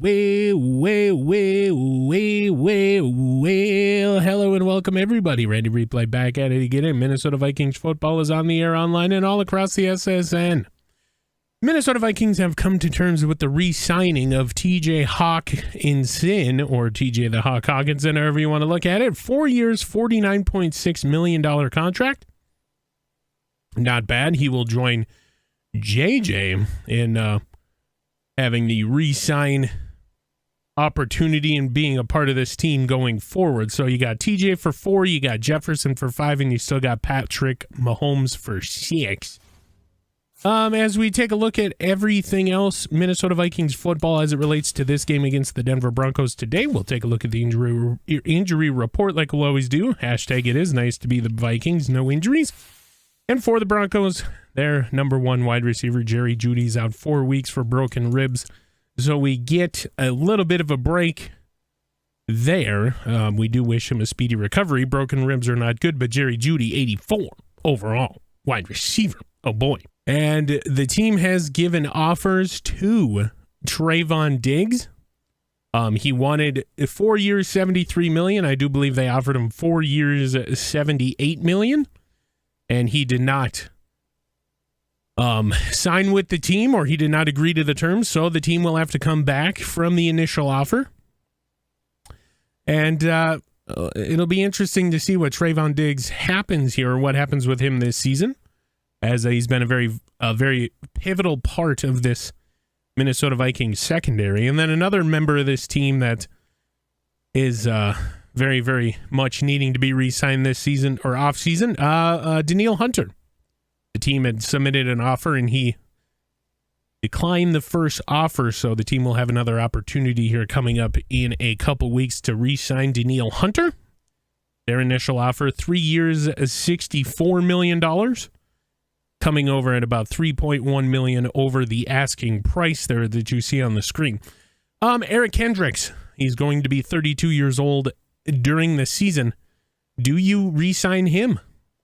Hello and welcome everybody. Randy Replay back at it again. And Minnesota Vikings football is on the air, online, and all across the SSN. Minnesota Vikings have come to terms with the re-signing of TJ Hawkinson, or TJ the Hawk Hawkinson, however you want to look at it. 4 years, $49.6 million contract. Not bad. He will join JJ in having the re-sign opportunity and being a part of this team going forward. So you got TJ for 4, you got Jefferson for 5, and you still got Patrick Mahomes for 6. As we take a look at everything else, Minnesota Vikings football as it relates to this game against the Denver Broncos today, we'll take a look at the injury report like we'll always do. Hashtag it is nice to be the Vikings, no injuries. And for the Broncos, their number 1 wide receiver, Jerry Jeudy's out 4 weeks for broken ribs. So we get a little bit of a break there. We do wish him a speedy recovery. Broken ribs are not good, but Jerry Jeudy, 84 overall wide receiver. Oh boy. And the team has given offers to Trayvon Diggs. He wanted 4 years, $73 million. I do believe they offered him 4 years, $78 million. And he did not sign with the team, or he did not agree to the terms. So the team will have to come back from the initial offer. And it'll be interesting to see what Trayvon Diggs happens here, or what happens with him this season, as he's been a very pivotal part of this Minnesota Vikings secondary. And then another member of this team that is very, very much needing to be re-signed this season, or off-season, Danielle Hunter. The team had submitted an offer, and he declined the first offer, so the team will have another opportunity here coming up in a couple weeks to re-sign Danielle Hunter. Their initial offer, 3 years, $64 million. Coming over at about $3.1 million over the asking price there that you see on the screen. Eric Kendricks, he's going to be 32 years old during the season. Do you re-sign him?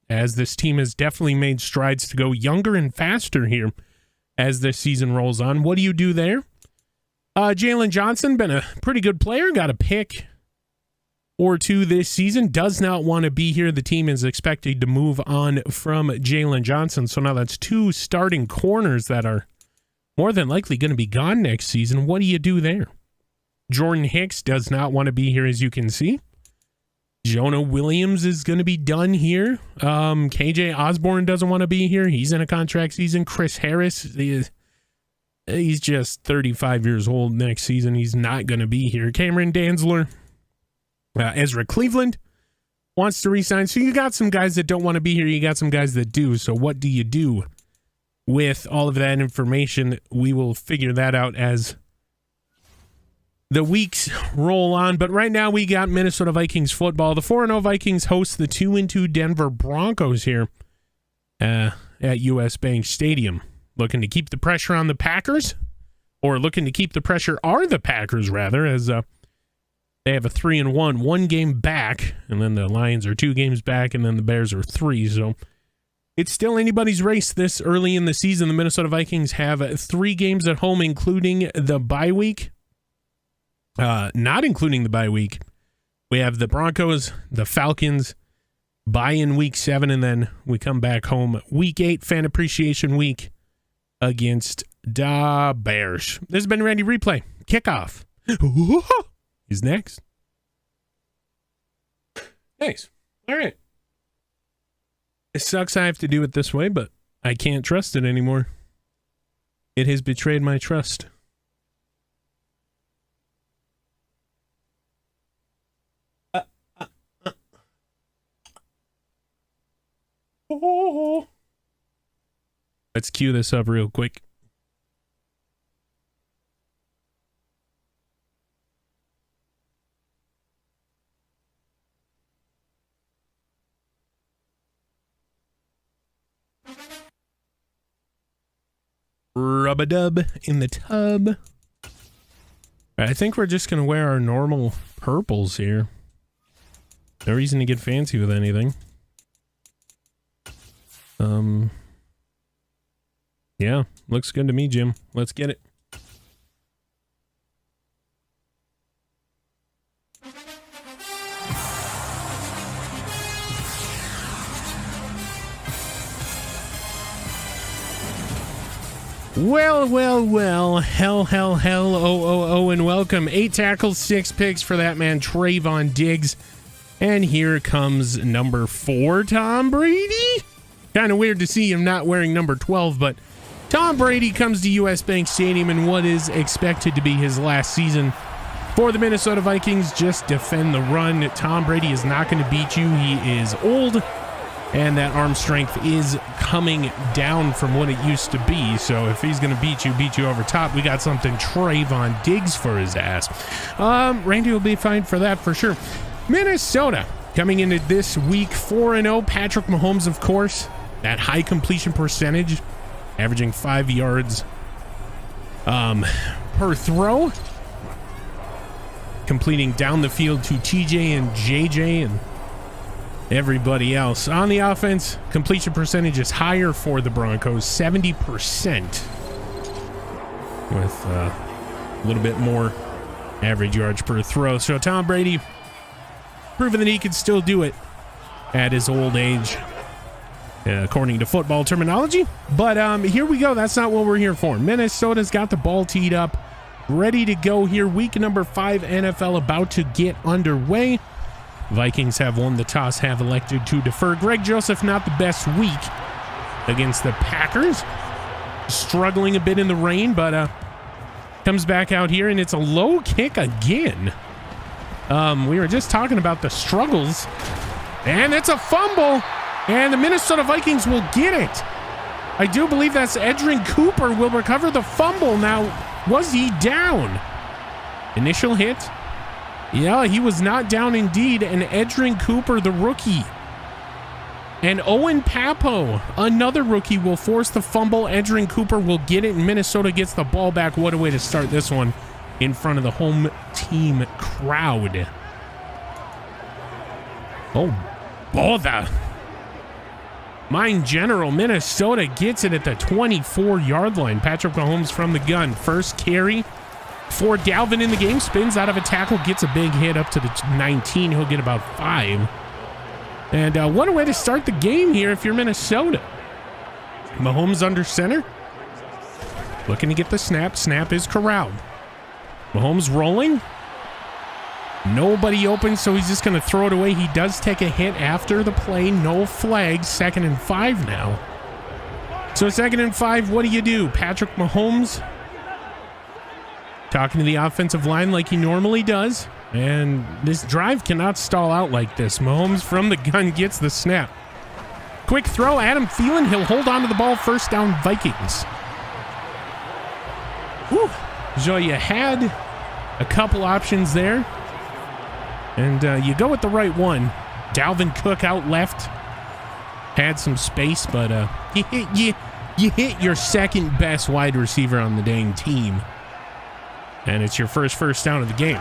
As this team has definitely made strides to go younger and faster here as this season rolls on. What do you do there? Jalen Johnson, been a pretty good player, got a pick or 2 this season, does not want to be here. The team is expected to move on from Jalen Johnson. So now that's 2 starting corners that are more than likely going to be gone next season. What do you do there? Jordan Hicks does not want to be here, as you can see. Jonah Williams is going to be done here. KJ Osborne doesn't want to be here. He's in a contract season. Chris Harris, he's just 35 years old next season. He's not going to be here. Cameron Dantzler. Ezra Cleveland wants to resign. So you got some guys that don't want to be here. You got some guys that do. So what do you do with all of that information? We will figure that out as the weeks roll on. But right now we got Minnesota Vikings football. The 4-0 Vikings host the 2-2 Denver Broncos here at US Bank Stadium. Looking to keep the pressure on the Packers, or looking to keep the pressure are the Packers, rather, as they have a 3-1, 1 game back, and then the Lions are 2 games back, and then the Bears are 3. So it's still anybody's race this early in the season. The Minnesota Vikings have 3 games at home, including the bye week. Not including the bye week, we have the Broncos, the Falcons, bye in week 7, and then we come back home week 8, fan appreciation week against the Bears. This has been Randy Replay. Kickoff is next. Thanks. All right. It sucks I have to do it this way, but I can't trust it anymore. It has betrayed my trust. Let's cue this up real quick. Rub-a-dub in the tub. I think we're just going to wear our normal purples here. No reason to get fancy with anything. Yeah, looks good to me, Jim. Let's get it. Well, hell, and welcome. 8 tackles, 6 picks for that man, Trayvon Diggs. And here comes number 4, Tom Brady. Kind of weird to see him not wearing number 12, but Tom Brady comes to US Bank Stadium in what is expected to be his last season for the Minnesota Vikings. Just defend the run. Tom Brady is not going to beat you. He is old, and that arm strength is coming down from what it used to be. So if he's going to beat you over top, we got something Trayvon Diggs for his ass. Randy will be fine for that for sure. Minnesota coming into this week 4-0. Patrick Mahomes, of course, that high completion percentage, averaging 5 yards per throw, completing down the field to TJ and JJ and everybody else. On the offense, completion percentage is higher for the Broncos, 70%, with a little bit more average yards per throw. So Tom Brady proving that he can still do it at his old age, according to football terminology. But here we go. That's not what we're here for. Minnesota's got the ball teed up, ready to go here. Week number 5 NFL about to get underway. Vikings have won the toss, have elected to defer. Greg Joseph, not the best week against the Packers. Struggling a bit in the rain, but comes back out here, and it's a low kick again. We were just talking about the struggles, and it's a fumble, and the Minnesota Vikings will get it. I do believe that's Edgerrin Cooper will recover the fumble. Now, was he down? Initial hit. Yeah, he was not down indeed, and Edgerrin Cooper, the rookie. And Owen Papo, another rookie, will force the fumble. Edgerrin Cooper will get it, and Minnesota gets the ball back. What a way to start this one in front of the home team crowd. Oh, bother. Mine General, Minnesota gets it at the 24-yard line. Patrick Mahomes from the gun. First carry for Dalvin in the game. Spins out of a tackle, gets a big hit up to the 19. He'll get about 5. And what a way to start the game here if you're Minnesota. Mahomes under center. Looking to get the snap. Snap is corralled. Mahomes rolling. Nobody open, so he's just going to throw it away. He does take a hit after the play. No flags. 2nd and 5 now. So 2nd and 5, what do? Patrick Mahomes talking to the offensive line like he normally does. And this drive cannot stall out like this. Mahomes from the gun gets the snap. Quick throw. Adam Thielen. He'll hold on to the ball. First down, Vikings. Whew. So you had a couple options there, and you go with the right one. Dalvin Cook out left. Had some space, but you hit your second best wide receiver on the dang team. And it's your first down of the game.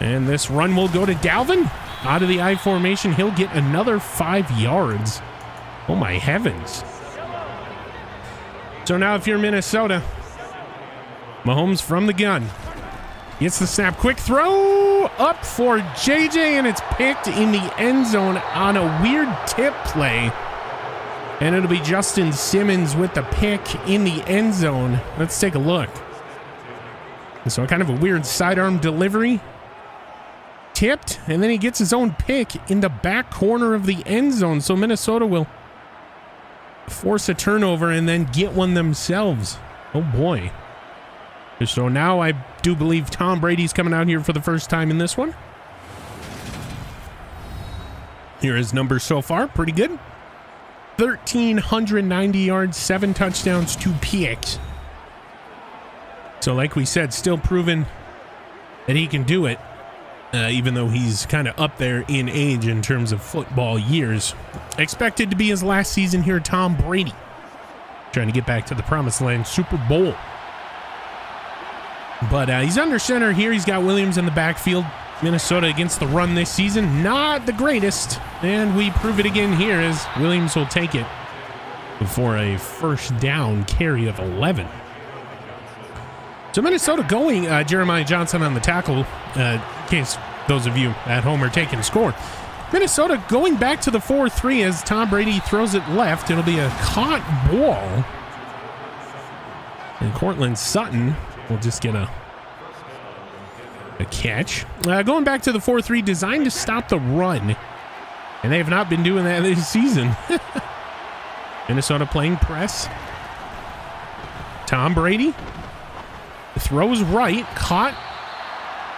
And this run will go to Dalvin. Out of the I formation, he'll get another 5 yards. Oh my heavens. So now if you're Minnesota, Mahomes from the gun. Gets the snap. Quick throw up for JJ, and it's picked in the end zone on a weird tip play. And it'll be Justin Simmons with the pick in the end zone. Let's take a look. So kind of a weird sidearm delivery. Tipped, and then he gets his own pick in the back corner of the end zone. So Minnesota will force a turnover and then get one themselves. Oh boy. So now I do believe Tom Brady's coming out here for the first time in this one. Here are his numbers so far. Pretty good. 1,390 yards, 7 touchdowns, 2 picks. So like we said, still proving that he can do it, even though he's kind of up there in age in terms of football years. Expected to be his last season here, Tom Brady. Trying to get back to the promised land, Super Bowl. But he's under center here. He's got Williams in the backfield. Minnesota against the run this season, not the greatest. And we prove it again here as Williams will take it for a first down carry of 11. So Minnesota going, Jeremiah Johnson on the tackle, in case those of you at home are taking score. Minnesota going back to the 4-3 as Tom Brady throws it left. It'll be a caught ball. And Cortland Sutton will just get a catch. Going back to the 4-3, designed to stop the run. And they have not been doing that this season. Minnesota playing press. Tom Brady throws right, caught.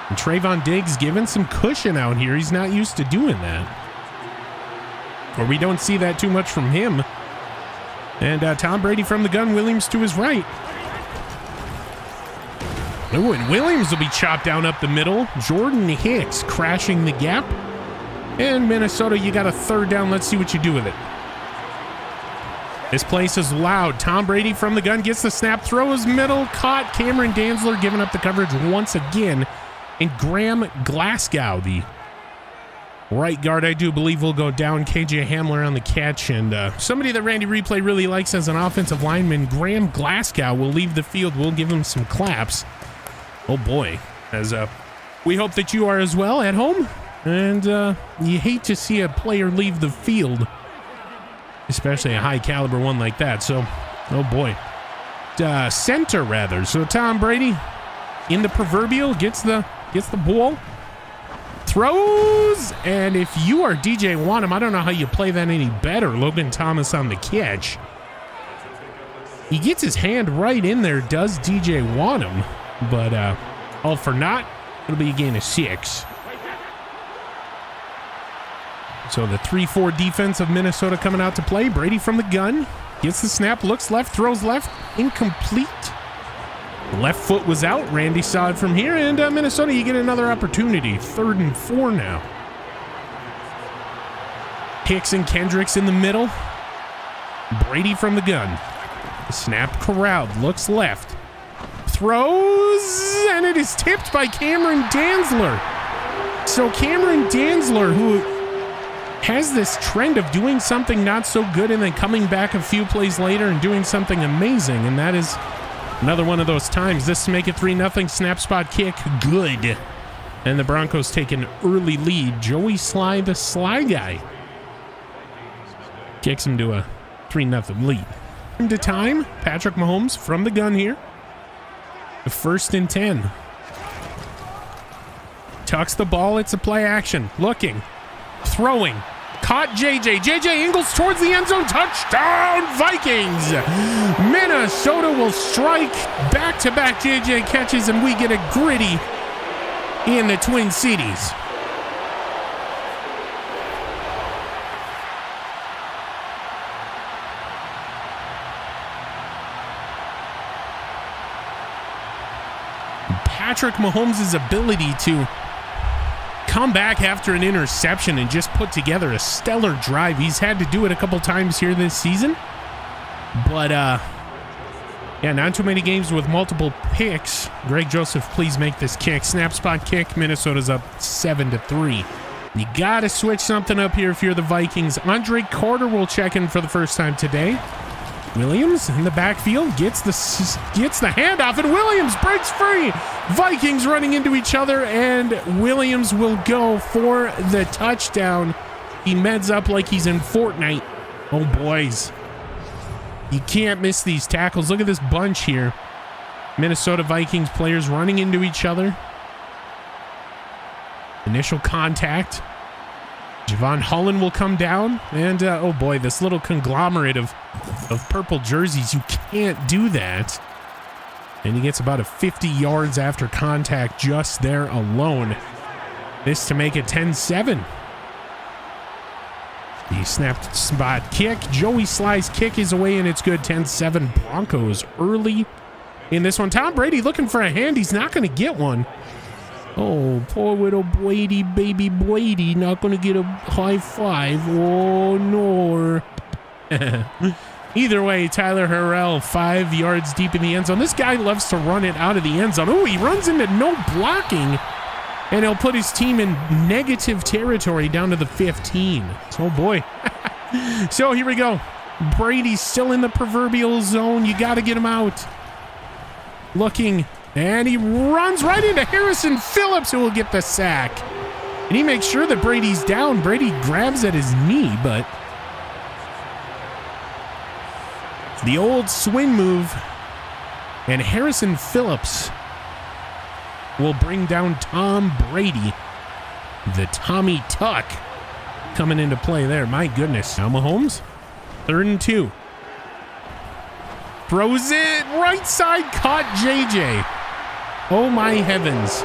And Trayvon Diggs given some cushion out here. He's not used to doing that. Or we don't see that too much from him. And Tom Brady from the gun, Williams to his right. Oh, and Williams will be chopped down up the middle. Jordan Hicks crashing the gap. And Minnesota, you got a third down. Let's see what you do with it. This place is loud. Tom Brady from the gun gets the snap, throws middle, caught. Cameron Dantzler giving up the coverage once again. And Graham Glasgow, the right guard, I do believe will go down. KJ Hamler on the catch. And somebody that Randy Replay really likes as an offensive lineman, Graham Glasgow, will leave the field. We'll give him some claps. Oh boy, as we hope that you are as well at home. And you hate to see a player leave the field, especially a high caliber one like that. So, oh boy, center rather. So Tom Brady in the proverbial gets the ball, throws, and if you are DJ Wanham, I don't know how you play that any better. Logan Thomas on the catch. He gets his hand right in there, does DJ Wanham, but all for naught. It'll be a gain of 6. So the 3-4 defense of Minnesota coming out to play. Brady from the gun. Gets the snap, looks left, throws left. Incomplete. Left foot was out. Randy saw it from here. And Minnesota, you get another opportunity. 3rd and 4 now. Hicks and Kendricks in the middle. Brady from the gun. Snap corralled. Looks left. Throws. And it is tipped by Cameron Dantzler. So Cameron Dantzler, who has this trend of doing something not so good and then coming back a few plays later and doing something amazing, and that is another one of those times. This to make it 3-0. Snap spot kick, good. And the Broncos take an early lead. Joey Sly, the Sly guy, kicks him to a 3-0 lead. Into time, Patrick Mahomes from the gun here. The 1st and 10. Tucks the ball, it's a play action. Looking, throwing. Caught JJ Ingles towards the end zone. Touchdown, Vikings. Minnesota will strike back-to-back JJ catches, and we get a gritty in the Twin Cities. Patrick Mahomes' ability to come back after an interception and just put together a stellar drive. He's had to do it a couple times here this season, but yeah, not too many games with multiple picks. Greg Joseph, please make this kick. Snap spot kick. Minnesota's up 7-3. You gotta switch something up here if you're the Vikings. Andre Carter will check in for the first time today. Williams in the backfield gets the handoff, and Williams breaks free. Vikings running into each other, and Williams will go for the touchdown. He meds up like he's in Fortnite. Oh, boys. You can't miss these tackles. Look at this bunch here. Minnesota Vikings players running into each other. Initial contact. Javon Holland will come down, and oh boy, this little conglomerate of purple jerseys, you can't do that. And he gets about a 50 yards after contact just there alone. This to make it 10-7. The snapped spot kick. Joey Sly's kick is away, and it's good. 10-7 Broncos early in this one. Tom Brady looking for a hand. He's not going to get one. Oh, poor little Brady, baby Brady, not going to get a high five. Oh, no. Either way, Tyler Harrell, 5 yards deep in the end zone. This guy loves to run it out of the end zone. Oh, he runs into no blocking, and he'll put his team in negative territory down to the 15. Oh, boy. So here we go. Brady's still in the proverbial zone. You got to get him out. Looking. And he runs right into Harrison Phillips, who will get the sack. And he makes sure that Brady's down. Brady grabs at his knee, but the old swing move And Harrison Phillips will bring down Tom Brady. The Tommy Tuck coming into play there. My goodness. Now Mahomes, 3rd and 2. Throws it right side, caught JJ. Oh my heavens.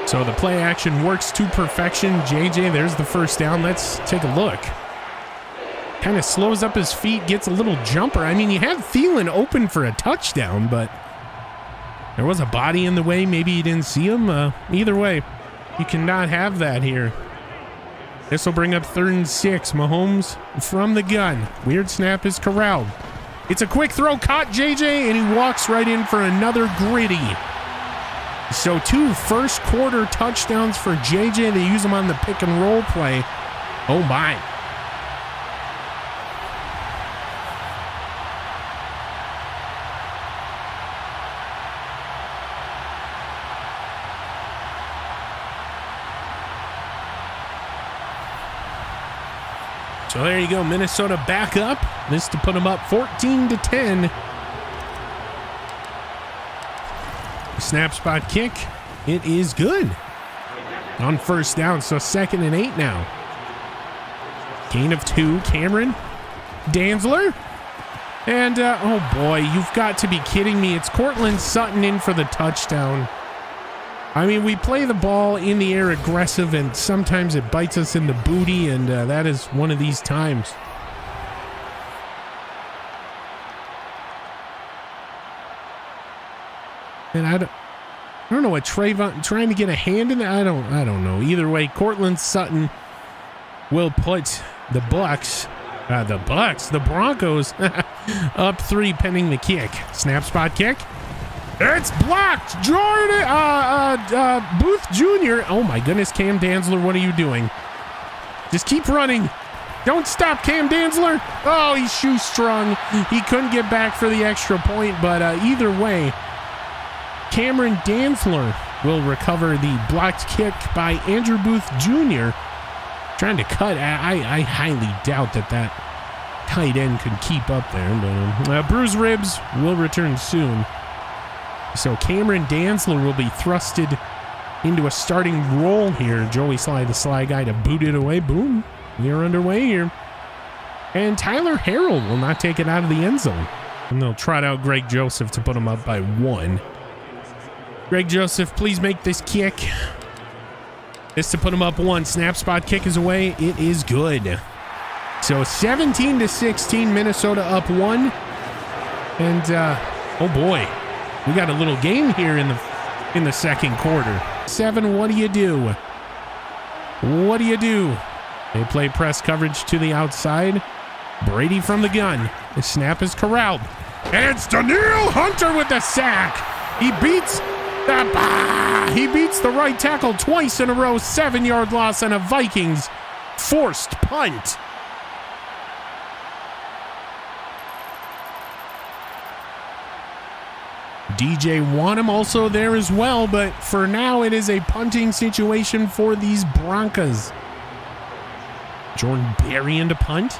So the play action works to perfection. JJ, there's the first down. Let's take a look. Kind of slows up his feet, gets a little jumper. I mean, you had Thielen open for a touchdown, but there was a body in the way. Maybe you didn't see him. Either way, you cannot have that here. This will bring up 3rd and 6. Mahomes from the gun. Weird snap is corralled. It's a quick throw, caught JJ, and he walks right in for another gritty. So 2 first quarter touchdowns for JJ. They use him on the pick and roll play. Oh my. So there you go, Minnesota back up. This to put them up 14-10. Snap spot kick. It is good. On first down, so 2nd and 8 now. Gain of 2, Cameron Dantzler. And, oh boy, you've got to be kidding me. It's Cortland Sutton in for the touchdown. I mean, we play the ball in the air aggressive, and sometimes it bites us in the booty, and that is one of these times. And I don't know what Trayvon trying to get a hand in there. I don't know. Either way, Cortland Sutton will put the Broncos up 3 pending the kick. Snap spot kick. It's blocked. Jordan Booth Jr. Oh my goodness, Cam Dantzler, what are you doing? Just keep running. Don't stop, Cam Dantzler. Oh, he's shoestrung. He couldn't get back for the extra point, but either way, Cameron Dantzler will recover the blocked kick by Andrew Booth Jr. Trying to cut. I highly doubt that tight end could keep up there, but bruised ribs will return soon. So Cameron Dantzler will be thrusted into a starting role here. Joey Sly, the sly guy, to boot it away. Boom. We are underway here. And Tyler Harrell will not take it out of the end zone. And they'll trot out Greg Joseph to put him up by 1. Greg Joseph, please make this kick. This to put him up 1. Snap spot kick is away. It is good. So 17-16, Minnesota up 1. And, oh boy. We got a little game here in the second quarter. 7, what do you do? What do you do? They play press coverage to the outside. Brady from the gun. The snap is corralled. And it's Danielle Hunter with the sack. He beats the right tackle twice in a row. 7-yard loss and a Vikings forced punt. DJ Wanham also there as well, but for now it is a punting situation for these Broncos. Jordan Berry into punt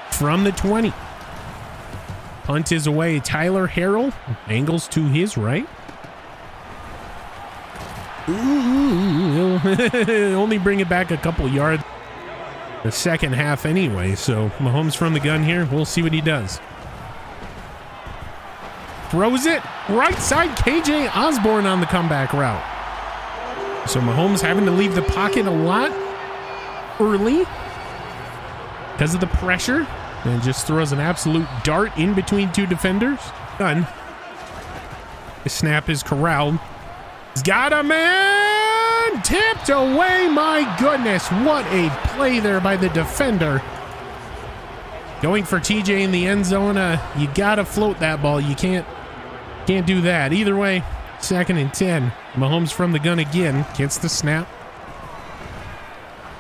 from the 20. Punt is away. Tyler Harrell angles to his right. He'll only bring it back a couple yards the second half anyway, so Mahomes from the gun here. We'll see what he does. Throws it right side. KJ Osborne on the comeback route. So Mahomes having to leave the pocket a lot early because of the pressure, and just throws an absolute dart in between 2 defenders. Done. The snap is corralled. He's got a man tipped away. My goodness, what a play there by the defender. Going for TJ in the end zone. You gotta float that ball. You can't do that. Either way, 2nd and 10. Mahomes from the gun again. Gets the snap.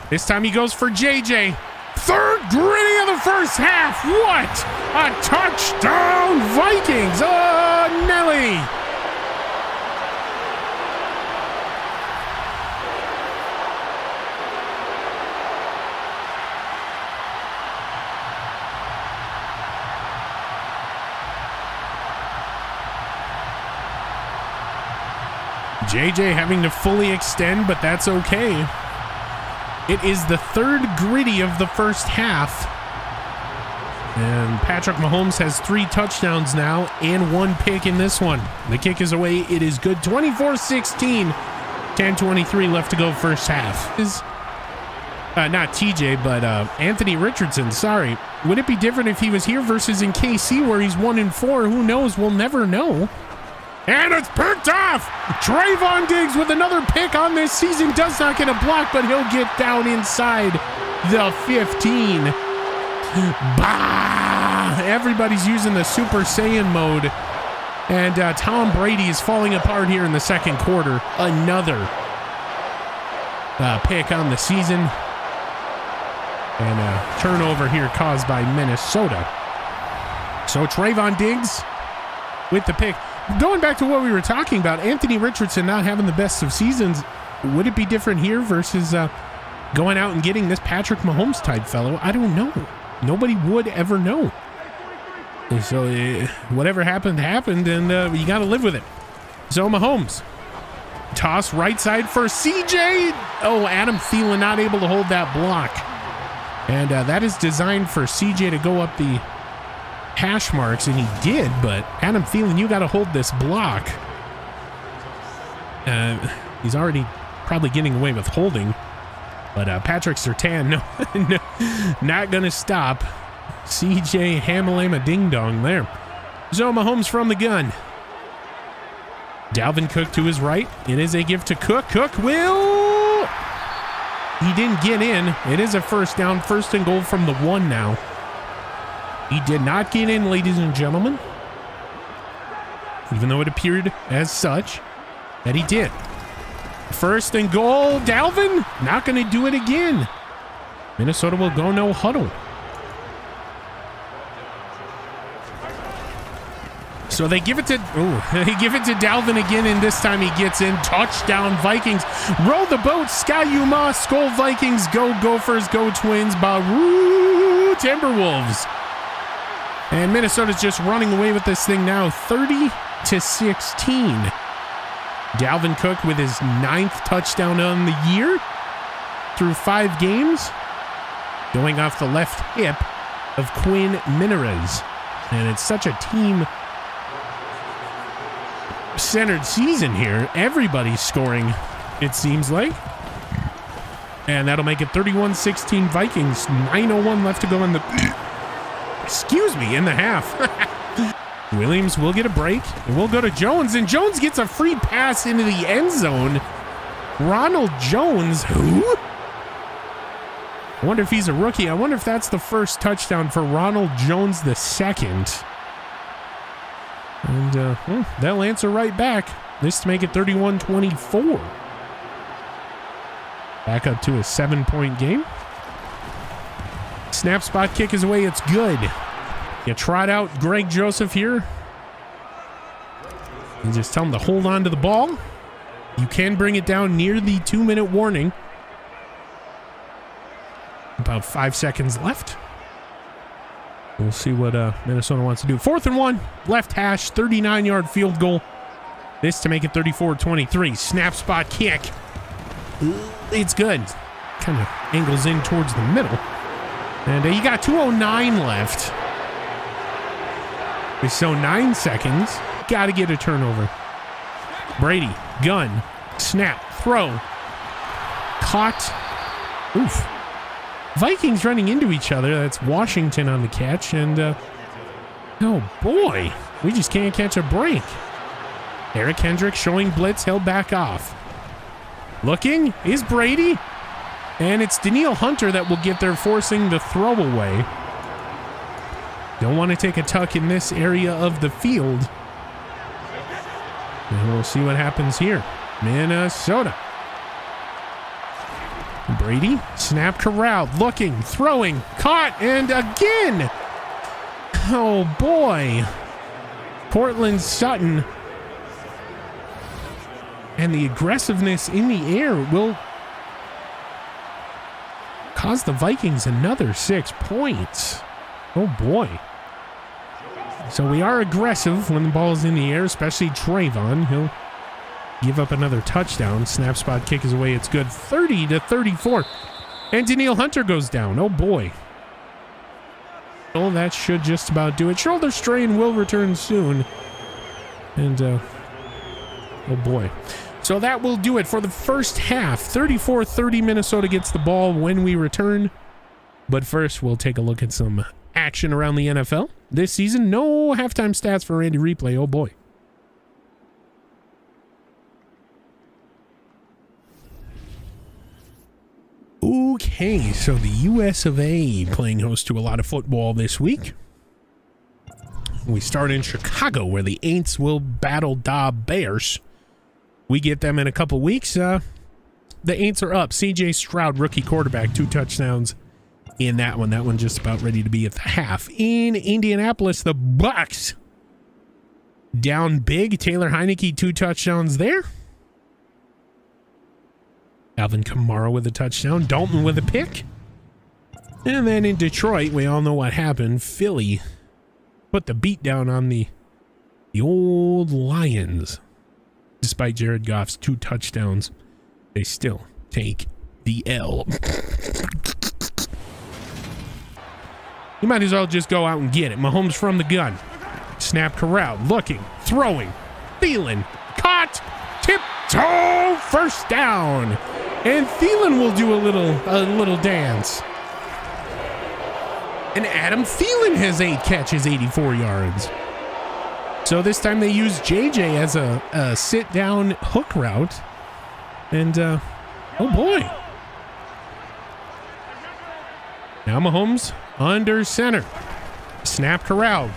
This time he goes for JJ. 3rd gritty of the first half. What a touchdown, Vikings. Oh, Nelly. JJ having to fully extend, but that's okay. It is the third gritty of the first half. And Patrick Mahomes has 3 touchdowns now and 1 pick in this one. The kick is away. It is good. 24-16. 10:23 left to go first half. Is not TJ, but Anthony Richardson. Sorry. Would it be different if he was here versus in KC where he's 1-4? Who knows? We'll never know. And it's picked off. Trayvon Diggs with another pick on this season. Does not get a block, but he'll get down inside the 15. Bah! Everybody's using the Super Saiyan mode. And Tom Brady is falling apart here in the second quarter. Another pick on the season. And a turnover here caused by Minnesota. So Trayvon Diggs with the pick. Going back to what we were talking about, Anthony Richardson not having the best of seasons. Would it be different here versus going out and getting this Patrick Mahomes type fellow? I don't know. Nobody would ever know. And so whatever happened, and you got to live with it. So Mahomes. Toss right side for CJ. Oh, Adam Thielen not able to hold that block. And that is designed for CJ to go up the hash marks, and he did, but Adam Thielen, you got to hold this block. He's already probably getting away with holding, but Patrick Surtain, no, not going to stop. CJ Hamalama Ding Dong there. So Mahomes from the gun. Dalvin Cook to his right. It is a give to Cook. Cook will... He didn't get in. It is a first down, 1st and goal from the 1 now. He did not get in, ladies and gentlemen. Even though it appeared as such that he did. 1st and goal. Dalvin not going to do it again. Minnesota will go no huddle. So they give it to Dalvin again, and this time he gets in. Touchdown Vikings. Roll the boat. Ski-U-Ma. Skull Vikings. Go Gophers. Go Twins. Baru Timberwolves. And Minnesota's just running away with this thing now, 30-16. Dalvin Cook with his 9th touchdown on the year through 5 games, going off the left hip of Quinn Minarez. And it's such a team-centered season here. Everybody's scoring, it seems like. And that'll make it 31-16 Vikings. 9:01 left to go in the... in the half. Williams will get a break, and we'll go to Jones, and Jones gets a free pass into the end zone. Ronald Jones, who? I wonder if he's a rookie. I wonder if that's the first touchdown for Ronald Jones II. And they'll answer right back. This to make it 31-24. Back up to a 7-point game. Snap spot kick is away. It's good. You trot out Greg Joseph here. And just tell him to hold on to the ball. You can bring it down near the 2-minute warning. About 5 seconds left. We'll see what Minnesota wants to do. 4th and 1. Left hash. 39-yard field goal. This to make it 34-23. Snap spot kick. It's good. Kind of angles in towards the middle. And you got 2:09 left. So 9 seconds. Got to get a turnover. Brady, gun, snap, throw. Caught. Oof. Vikings running into each other. That's Washington on the catch. And, oh boy, we just can't catch a break. Eric Hendricks showing blitz. He'll back off. Looking is Brady. And it's Danielle Hunter that will get there, forcing the throwaway. Don't want to take a tuck in this area of the field. And we'll see what happens here. Minnesota. Brady, snap corralled, looking, throwing, caught, and again. Oh boy. Cortland Sutton. And the aggressiveness in the air will cause the Vikings another 6 points. Oh boy. So we are aggressive when the ball is in the air, especially Trayvon. He'll give up another touchdown. Snap spot kick is away. It's good. 30-34. And Daniil Hunter goes down. Oh, boy. Oh, that should just about do it. Shoulder strain will return soon. And, oh, boy. So that will do it for the first half. 34-30, Minnesota gets the ball when we return. But first, we'll take a look at some action around the NFL. This season, no halftime stats for Randy Replay. Oh, boy. Okay, so the US of A playing host to a lot of football this week. We start in Chicago, where the Aints will battle the Bears. We get them in a couple weeks. The Aints are up. C.J. Stroud, rookie quarterback, 2 touchdowns in that one. That one just about ready to be at the half. In Indianapolis, the Bucks down big. Taylor Heineke, 2 touchdowns there. Alvin Kamara with a touchdown. Dalton with a pick. And then in Detroit, we all know what happened. Philly put the beat down on the old Lions. Despite Jared Goff's 2 touchdowns, they still take the L. You might as well just go out and get it. Mahomes from the gun. Snap corral. Looking. Throwing. Thielen. Caught. Tiptoe. First down. And Thielen will do a little dance. And Adam Thielen has 8 catches, 84 yards. So this time they use JJ as a sit-down hook route. And, oh boy. Now Mahomes under center. Snap corral.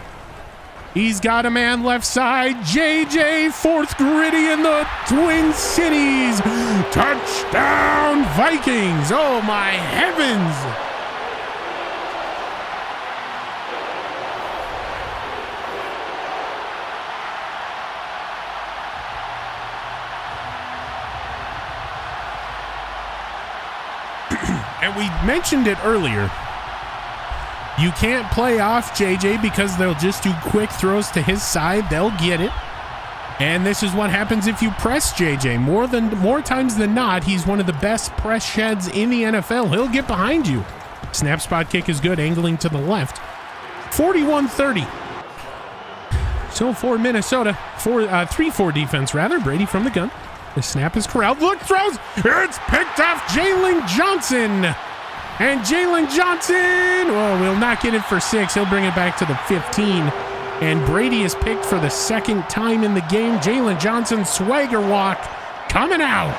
He's got a man left side. JJ, 4th gritty in the Twin Cities. Touchdown Vikings. Oh my heavens. And we mentioned it earlier. You can't play off JJ because they'll just do quick throws to his side. They'll get it. And this is what happens if you press JJ. More times than not, he's one of the best press sheds in the NFL. He'll get behind you. Snap spot kick is good, angling to the left. 41-30. So for Minnesota, 3-4 defense rather. Brady from the gun. The snap is corralled. Look, throws. It's picked off Jalen Johnson. And Jalen Johnson, will not get it for 6. He'll bring it back to the 15. And Brady is picked for the 2nd time in the game. Jalen Johnson, swagger walk, coming out.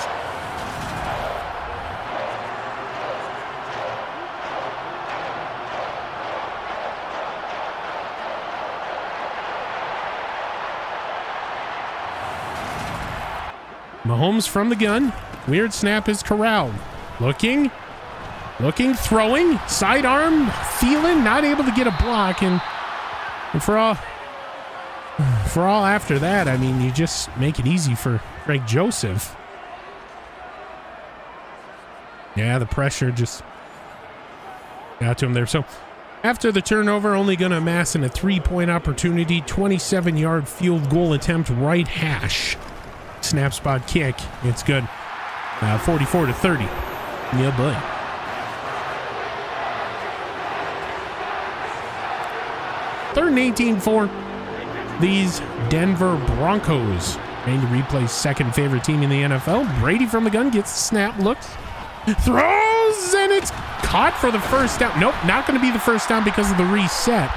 Mahomes from the gun. Weird snap is corralled. Looking, throwing, sidearm. Thielen not able to get a block, and for all after that, I mean, you just make it easy for Greg Joseph. Yeah, the pressure just got to him there. So after the turnover, only going to amass in a 3-point opportunity. 27-yard field goal attempt, right hash. Snap spot kick. It's good. 44-30. Yeah, boy. 3rd and 18 for these Denver Broncos. Randy Replay's 2nd favorite team in the NFL. Brady from the gun gets the snap, looks, throws, and it's caught for the first down. Nope, not going to be the first down because of the reset.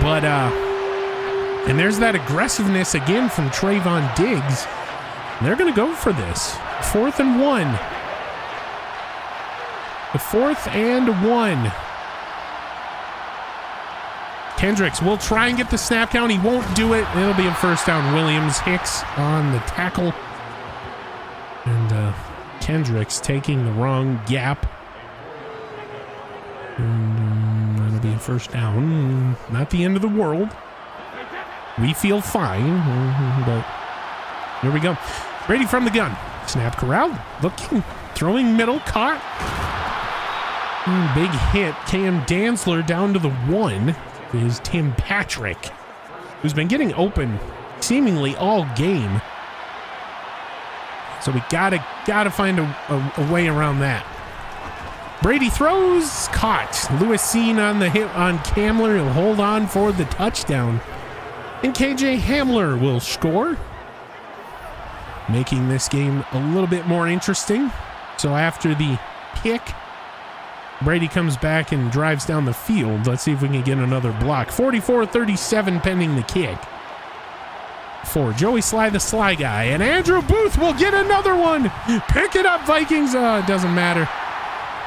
But, and there's that aggressiveness again from Trayvon Diggs. They're going to go for this. 4th and 1. The 4th and 1. Kendricks will try and get the snap count. He won't do it. It'll be a first down. Williams, Hicks on the tackle. And Kendricks taking the wrong gap. And that'll be a first down. Not the end of the world. We feel fine, but here we go. Brady from the gun. Snap corral. Looking. Throwing middle. Caught. Big hit. Cam Dantzler down to the 1. Is Tim Patrick, who's been getting open seemingly all game. So we gotta find a way around that. Brady throws, caught. Lewis seen on the hit on Kamler. He'll hold on for the touchdown. And KJ Hamler will score, making this game a little bit more interesting. So after the kick, Brady comes back and drives down the field. Let's see if we can get another block. 44-37 pending the kick. For Joey Sly, the Sly guy. And Andrew Booth will get another one. Pick it up, Vikings. It doesn't matter.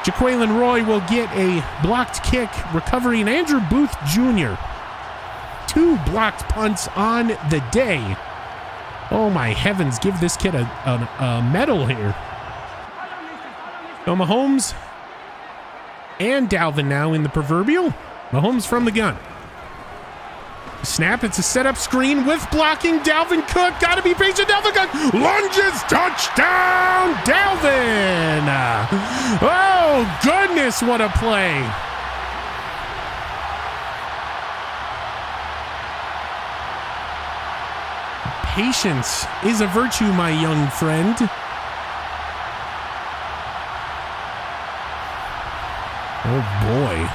Jaquelin Roy will get a blocked kick recovery, and Andrew Booth Jr. 2 blocked punts on the day. Oh my heavens, give this kid a medal here. So Mahomes and Dalvin now in the proverbial. Mahomes from the gun. Snap, it's a setup screen with blocking. Dalvin Cook, gotta be patient. Dalvin Cook lunges, touchdown, Dalvin. Oh goodness, what a play. Patience is a virtue, my young friend. Oh boy.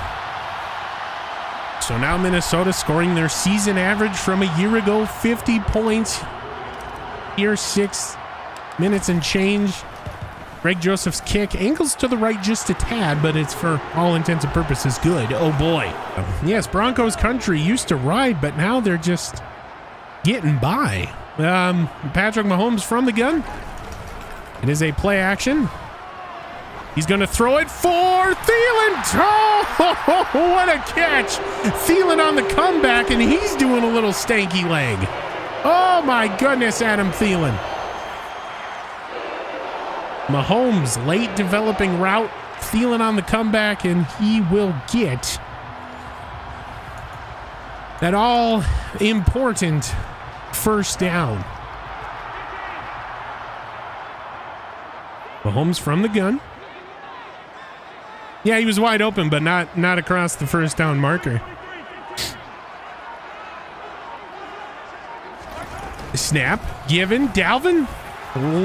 So now Minnesota scoring their season average from a year ago, 50 points. Here, 6 minutes and change. Greg Joseph's kick angles to the right just a tad, but it's for all intents and purposes good. Oh boy. Yes, Broncos country used to ride, but now they're just getting by. Patrick Mahomes from the gun. It is a play action. He's going to throw it for Thielen. Oh, what a catch. Thielen on the comeback, and he's doing a little stanky leg. Oh, my goodness, Adam Thielen. Mahomes, late developing route. Thielen on the comeback, and he will get that all-important first down. Mahomes from the gun. Yeah, he was wide open, but not across the first down marker. Snap, given, Dalvin,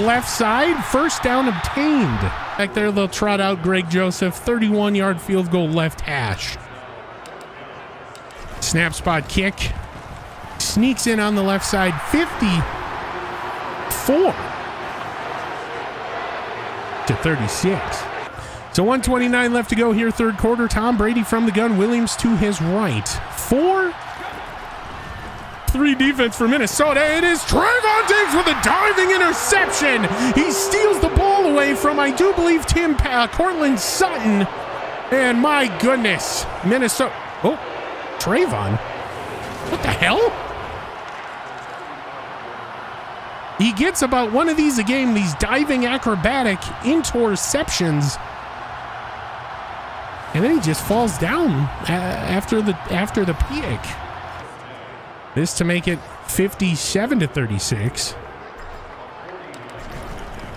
left side, first down obtained. Back there, they'll trot out Greg Joseph, 31-yard field goal left hash. Snap spot kick, sneaks in on the left side, 54-36. So 1:29 left to go here, third quarter. Tom Brady from the gun, Williams to his right. 4-3 defense for Minnesota. It is Trayvon Diggs with a diving interception. He steals the ball away from, I do believe, Cortland Sutton. And my goodness, Minnesota. Oh, Trayvon. What the hell? He gets about one of these a game, these diving acrobatic interceptions. And then he just falls down after the pick. This to make it 57-36.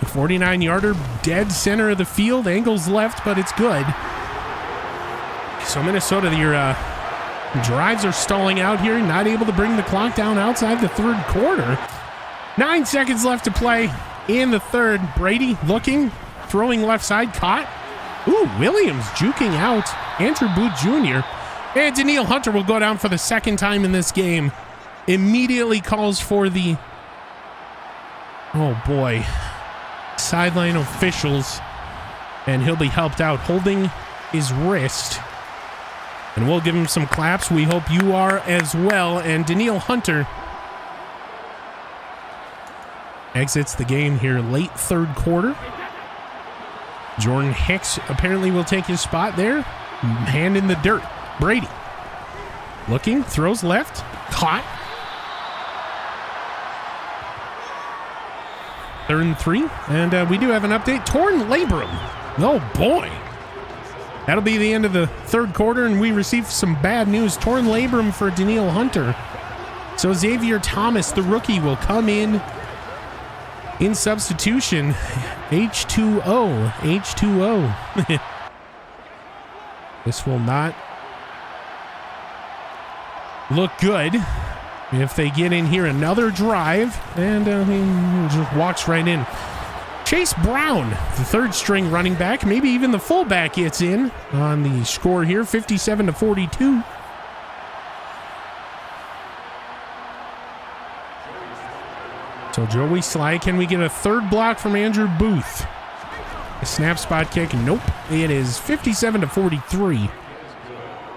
49-yarder, dead center of the field, angles left, but it's good. So Minnesota, your drives are stalling out here, not able to bring the clock down outside the third quarter. 9 seconds left to play in the third. Brady looking, throwing left side, caught. Ooh, Williams juking out Andrew Booth Jr. And Daniil Hunter will go down for the second time in this game. Immediately calls for the, oh boy, sideline officials. And he'll be helped out, holding his wrist. And we'll give him some claps. We hope you are as well. And Daniil Hunter exits the game here late third quarter. Jordan Hicks apparently will take his spot there. Hand in the dirt. Brady looking, throws left, caught. 3rd and 3, and we do have an update. Torn labrum. Oh boy. That'll be the end of the third quarter, and we received some bad news. Torn labrum for Daniil Hunter. So Xavier Thomas, the rookie, will come in substitution. H2O. This will not look good if they get in here another drive, and he just walks right in. Chase Brown, the third string running back, maybe even the fullback gets in on the score here, 57-42. So Joey Sly, can we get a third block from Andrew Booth? A snap spot kick, nope. It is 57-43.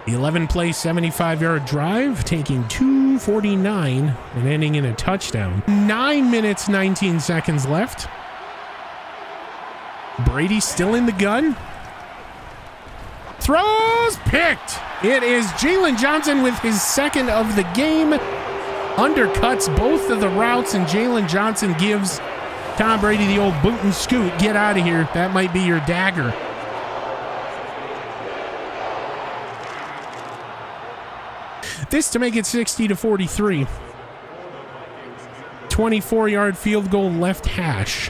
The 11-play, 75-yard drive, taking 2:49 and ending in a touchdown. 9 minutes, 19 seconds left. Brady still in the gun. Throws, picked. It is Jalen Johnson with his second of the game. Undercuts both of the routes, and Jalen Johnson gives Tom Brady the old boot and scoot. Get out of here. That might be your dagger. This to make it 60-43. 24-yard field goal left hash.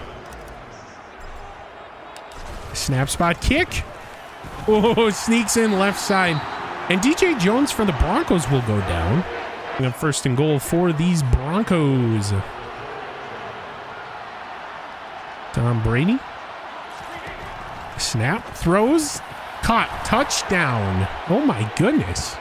Snap spot kick. Oh, sneaks in left side. And DJ Jones for the Broncos will go down. And first and goal for these Broncos. Tom Brady. Snap, throws, caught, touchdown. Oh my goodness.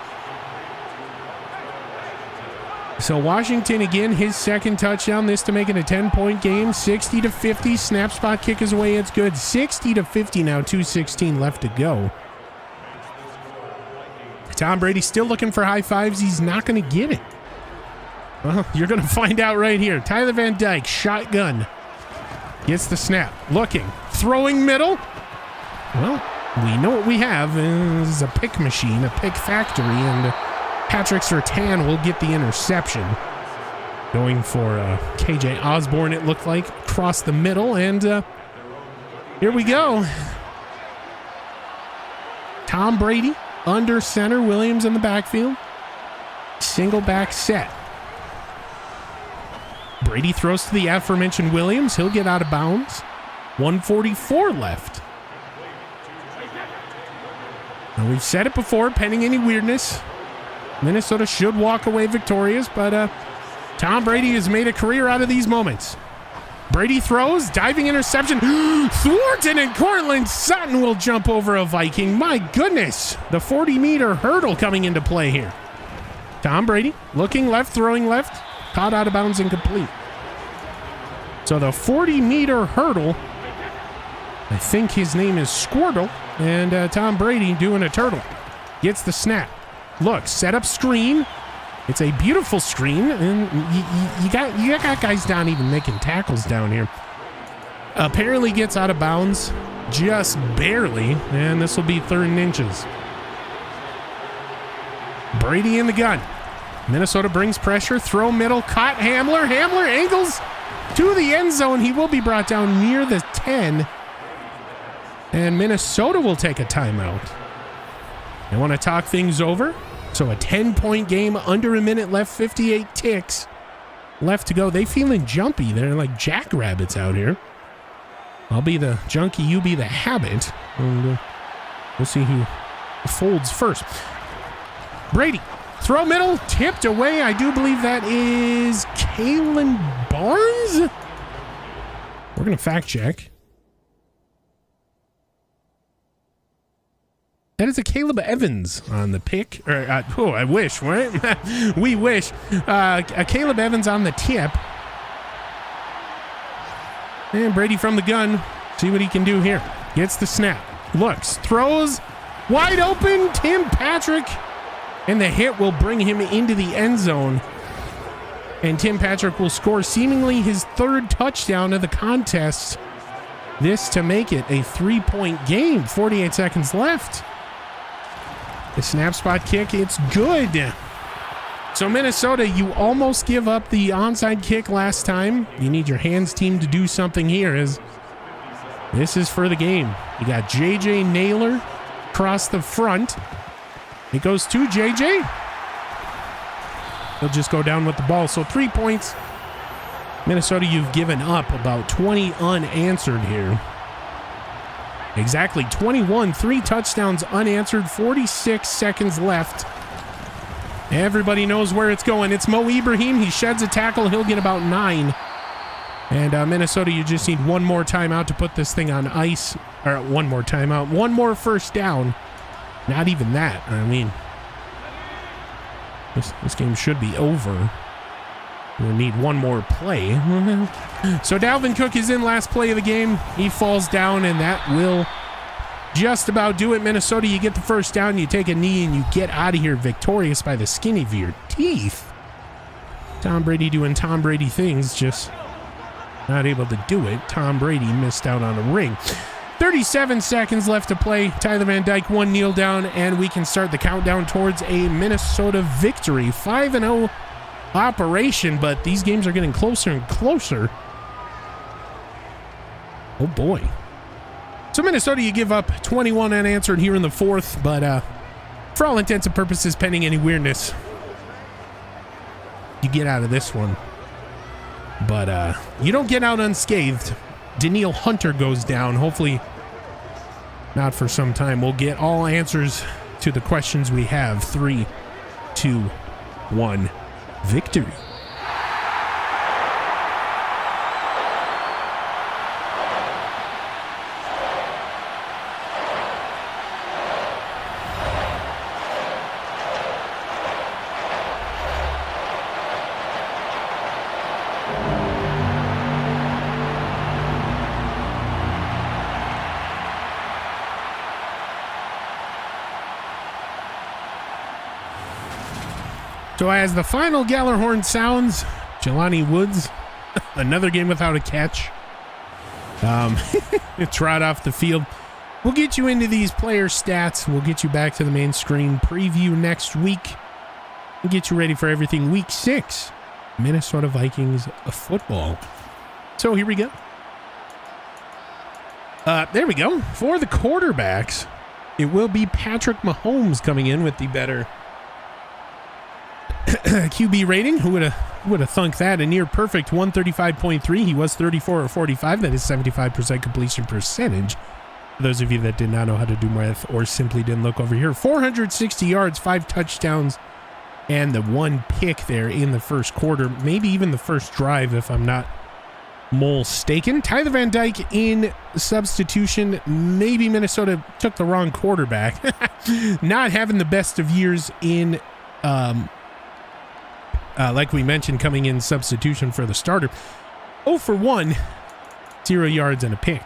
So Washington again, his second touchdown. This to make it a 10-point game. 60-50. Snap spot kick is away. It's good. 60-50 now. 2:16 left to go. Tom Brady still looking for high fives. He's not going to get it. Well, you're going to find out right here. Tyler Van Dyke, shotgun. Gets the snap. Looking. Throwing middle. Well, we know what we have is a pick machine, a pick factory, and Patrick Surtain will get the interception. Going for KJ Osborne, it looked like, across the middle, and here we go. Tom Brady under center, Williams in the backfield. Single back set. Brady throws to the aforementioned Williams. He'll get out of bounds. 1:44 left. Now, we've said it before, pending any weirdness, Minnesota should walk away victorious, but Tom Brady has made a career out of these moments. Brady throws, diving interception. Thornton and Cortland Sutton will jump over a Viking. My goodness, the 40-meter hurdle coming into play here. Tom Brady looking left, throwing left, caught out of bounds, incomplete. So the 40-meter hurdle, I think his name is Squirtle, and Tom Brady doing a turtle. Gets the snap. Look, set up screen. It's a beautiful screen, and you got guys down even making tackles down here. Apparently gets out of bounds, just barely, and this will be 3rd and inches. Brady in the gun. Minnesota brings pressure, throw middle, caught Hamler. Hamler angles to the end zone. He will be brought down near the 10, and Minnesota will take a timeout. They want to talk things over. So a 10-point game, under a minute left, 58 ticks left to go. They feeling jumpy. They're like jackrabbits out here. I'll be the junkie, you be the habit. And we'll see who folds first. Brady, throw middle, tipped away. I do believe that is Kalen Barnes. We're going to fact check. That is a Caleb Evans on the pick. I wish, right? We wish. A Caleb Evans on the tip. And Brady from the gun. See what he can do here. Gets the snap. Looks. Throws. Wide open. Tim Patrick. And the hit will bring him into the end zone. And Tim Patrick will score seemingly his 3rd touchdown of the contest. This to make it a 3-point game. 48 seconds left. The snap spot kick, it's good. So Minnesota, you almost give up the onside kick last time. You need your hands team to do something here, as this is for the game. You got JJ Naylor across the front. It goes to JJ. He'll just go down with the ball. So 3 points. Minnesota, you've given up about 20 unanswered here. Exactly, 21, 3 touchdowns unanswered, 46 seconds left. Everybody knows where it's going. It's Mo Ibrahim. He sheds a tackle. He'll get about 9. And Minnesota, you just need one more timeout to put this thing on ice. Or one more timeout. One more first down. Not even that. I mean, this game should be over. We'll need one more play. So Dalvin Cook is in last play of the game. He falls down, and that will just about do it. Minnesota, you get the first down, you take a knee, and you get out of here victorious by the skin of your teeth. Tom Brady doing Tom Brady things, just not able to do it. Tom Brady missed out on a ring. 37 seconds left to play. Tyler Van Dyke, one kneel down, and we can start the countdown towards a Minnesota victory. 5-0 operation, but these games are getting closer and closer. Oh boy. So Minnesota, you give up 21 unanswered here in the fourth, but for all intents and purposes, pending any weirdness, you get out of this one. But you don't get out unscathed. Danielle Hunter goes down. Hopefully not for some time. We'll get all answers to the questions we have. 3, 2, 1, victory. So as the final Gallarhorn sounds, Jelani Woods, another game without a catch. Trot off the field. We'll get you into these player stats. We'll get you back to the main screen preview next week. We'll get you ready for everything week 6. Minnesota Vikings football. So here we go. There we go. For the quarterbacks, it will be Patrick Mahomes coming in with the better QB rating. Who would have thunk that? A near perfect 135.3. He was 34 or 45. That is 75% completion percentage. For those of you that did not know how to do math or simply didn't look over here, 460 yards, 5 touchdowns, and the 1 pick there in the first quarter. Maybe even the first drive, if I'm not mistaken. Tyler Van Dyke in substitution. Maybe Minnesota took the wrong quarterback. Not having the best of years in like we mentioned, coming in substitution for the starter. 0 for 1, 0 yards and a pick.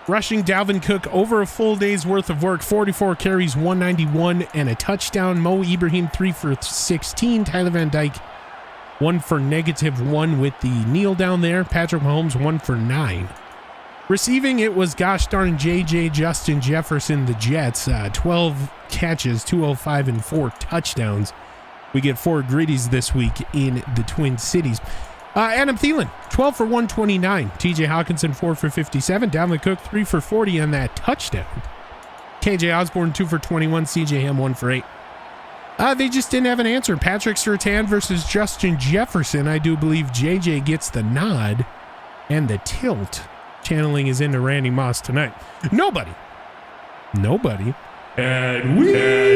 Rushing, Dalvin Cook over a full day's worth of work, 44 carries, 191 and a touchdown. Mo Ibrahim 3 for 16. Tyler Van Dyke 1 for -1 with the kneel down there. Patrick Mahomes 1 for 9. Receiving, it was gosh darn JJ Justin Jefferson, the Jets, 12 catches, 205 and 4 touchdowns. We get 4 gritties this week in the Twin Cities. Adam Thielen, 12 for 129. TJ Hawkinson, 4 for 57. Dalvin Cook, 3 for 40 on that touchdown. KJ Osborne, 2 for 21. CJ Ham, 1 for 8. They just didn't have an answer. Patrick Surtain versus Justin Jefferson. I do believe JJ gets the nod and the tilt. Channeling is into Randy Moss tonight. Nobody. And nobody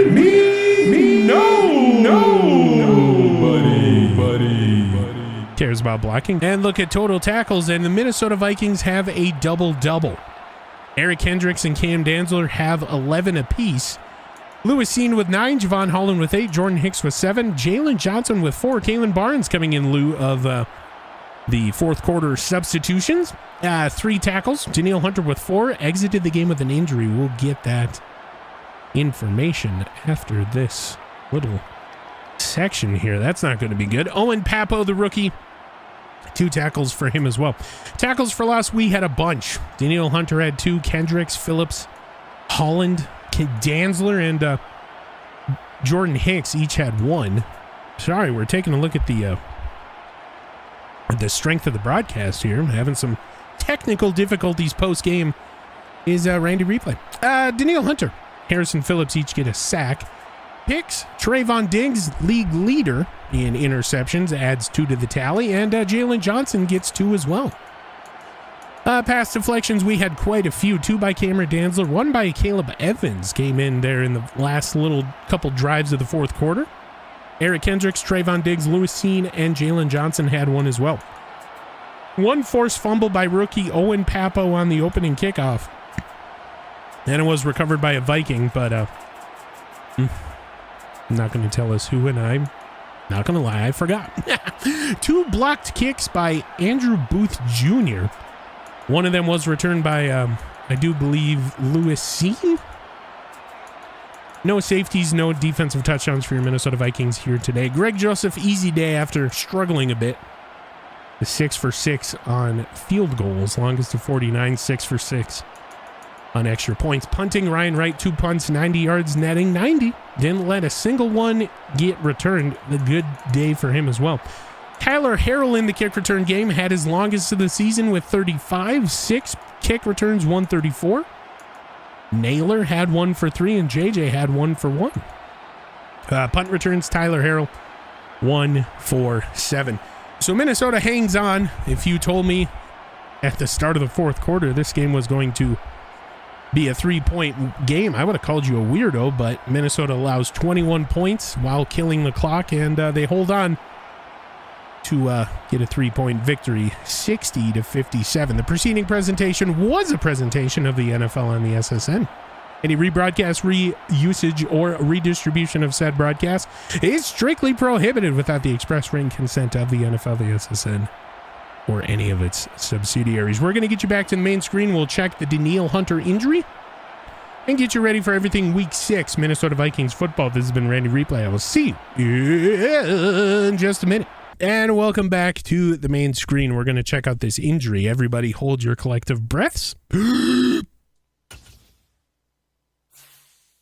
cares about blocking. And look at total tackles, and the Minnesota Vikings have a double-double. Eric Hendricks and Cam Dantzler have 11 apiece. Lewis Cine with 9, Javon Holland with 8, Jordan Hicks with 7, Jalen Johnson with 4, Kalen Barnes coming in lieu of the fourth quarter substitutions. 3 tackles, Danielle Hunter with 4, exited the game with an injury. We'll get that information after this little section here. That's not going to be good. Owen Papo, the rookie, 2 tackles for him as well. Tackles for loss, we had a bunch. Danielle Hunter had 2, Kendricks, Phillips, Holland, Dantzler, and Jordan Hicks each had 1. Sorry, we're taking a look at the strength of the broadcast here. I'm having some technical difficulties post-game. Is Randy Replay. Danielle Hunter, Harrison Phillips each get a sack. Picks, Trayvon Diggs, league leader in interceptions, adds 2 to the tally, and Jalen Johnson gets 2 as well. Pass deflections, we had quite a few. 2 by Cameron Dantzler, 1 by Caleb Evans came in there in the last little couple drives of the fourth quarter. Eric Hendricks, Trayvon Diggs, Lewis Cine, and Jalen Johnson had 1 as well. One forced fumble by rookie Owen Papo on the opening kickoff. And it was recovered by a Viking, but I'm not going to tell us who, and I'm not going to lie, I forgot. 2 blocked kicks by Andrew Booth Jr. One of them was returned by, I do believe, Lewis C. No safeties, no defensive touchdowns for your Minnesota Vikings here today. Greg Joseph, easy day after struggling a bit. The 6 for 6 on field goals, longest of 49, 6 for 6 on extra points. Punting, Ryan Wright, 2 punts, 90 yards, netting 90. Didn't let a single one get returned. A good day for him as well. Tyler Harrell in the kick return game had his longest of the season with 35, 6 kick returns, 134. Naylor had 1 for 3, and JJ had 1 for 1. Punt returns, Tyler Harrell, 1 for 7. So Minnesota hangs on. If you told me at the start of the fourth quarter this game was going to be a 3-point game, I would have called you a weirdo, but Minnesota allows 21 points while killing the clock, and they hold on to get a 3-point victory, 60-57. The preceding presentation was a presentation of the NFL on the SSN. Any rebroadcast, reusage, or redistribution of said broadcast is strictly prohibited without the express written consent of the NFL, the SSN, or any of its subsidiaries. We're going to get you back to the main screen. We'll check the Danielle Hunter injury and get you ready for everything Week 6 Minnesota Vikings football. This has been Randy Replay. I will see you in just a minute. And welcome back to the main screen. We're going to check out this injury. Everybody hold your collective breaths.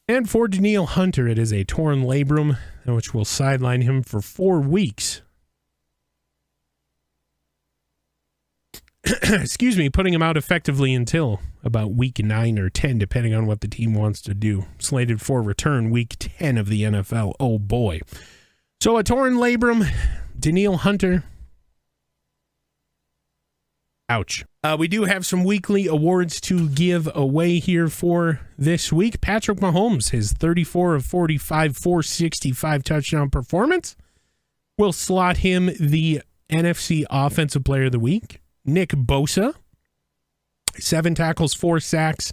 And for Danielle Hunter, it is a torn labrum, which will sideline him for 4 weeks. Excuse me, putting him out effectively until about week 9 or 10, depending on what the team wants to do. Slated for return week 10 of the NFL. Oh boy. So a torn labrum, Danielle Hunter. Ouch. We do have some weekly awards to give away here for this week. Patrick Mahomes, his 34 of 45, 465 touchdown performance will slot him the NFC Offensive Player of the Week. Nick Bosa, 7 tackles, 4 sacks,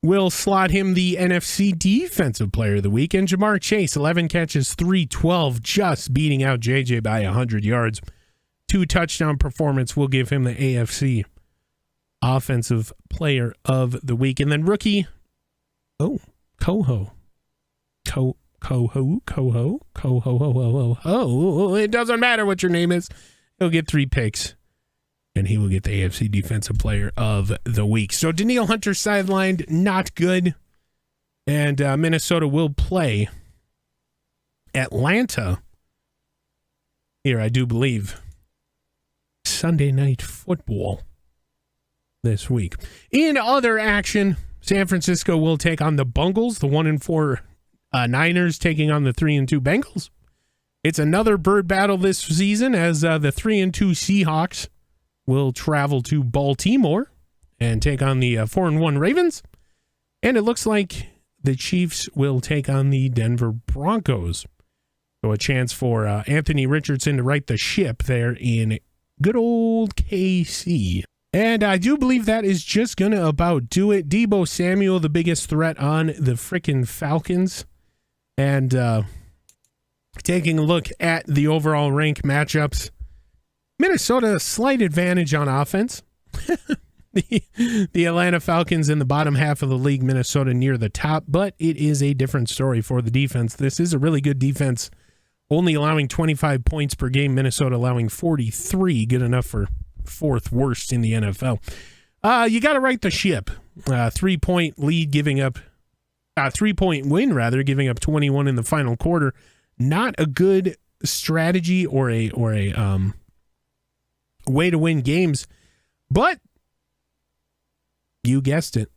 will slot him the NFC Defensive Player of the Week. And Jamar Chase, 11 catches, 312, just beating out JJ by 100 yards. 2 touchdown performance will give him the AFC Offensive Player of the Week. And then rookie, Coho. It doesn't matter what your name is. He'll get 3 picks, and he will get the AFC Defensive Player of the Week. So Danielle Hunter sidelined, not good. And Minnesota will play Atlanta here, I do believe, Sunday Night Football this week. In other action, San Francisco will take on the Bungles, the 1-4 Niners taking on the 3-2 Bengals. It's another bird battle this season as the 3-2 Seahawks will travel to Baltimore and take on the 4-1 Ravens. And it looks like the Chiefs will take on the Denver Broncos. So a chance for Anthony Richardson to right the ship there in good old KC. And I do believe that is just going to about do it. Deebo Samuel, the biggest threat on the frickin' Falcons. And taking a look at the overall rank matchups, Minnesota, a slight advantage on offense. The Atlanta Falcons in the bottom half of the league, Minnesota near the top, but it is a different story for the defense. This is a really good defense, only allowing 25 points per game, Minnesota allowing 43, good enough for 4th worst in the NFL. You got to right the ship. 3-point lead, giving up 3-point win, rather, giving up 21 in the final quarter. Not a good strategy or a way to win games, but you guessed it.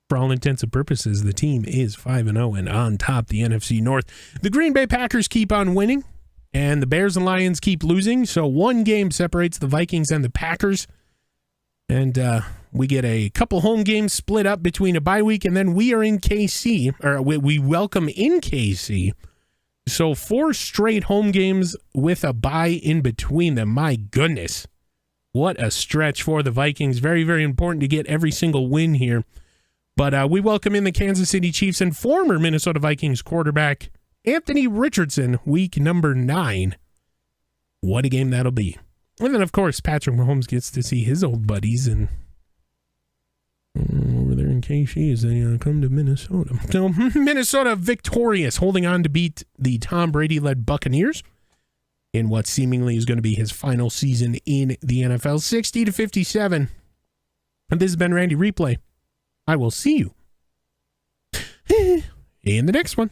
For all intents and purposes, the team is 5-0 and on top the NFC North. The Green Bay Packers keep on winning, and the Bears and Lions keep losing. So 1 game separates the Vikings and the Packers. And we get a couple home games split up between a bye week, and then we are in KC, or we welcome in KC. So 4 straight home games with a bye in between them. My goodness. What a stretch for the Vikings. Very, very important to get every single win here. But we welcome in the Kansas City Chiefs and former Minnesota Vikings quarterback Anthony Richardson, week number 9. What a game that'll be. And then, of course, Patrick Mahomes gets to see his old buddies and over there in KC as they come to Minnesota. So, Minnesota victorious, holding on to beat the Tom Brady-led Buccaneers in what seemingly is going to be his final season in the NFL, 60-57. And this has been Randy Replay. I will see you in the next one.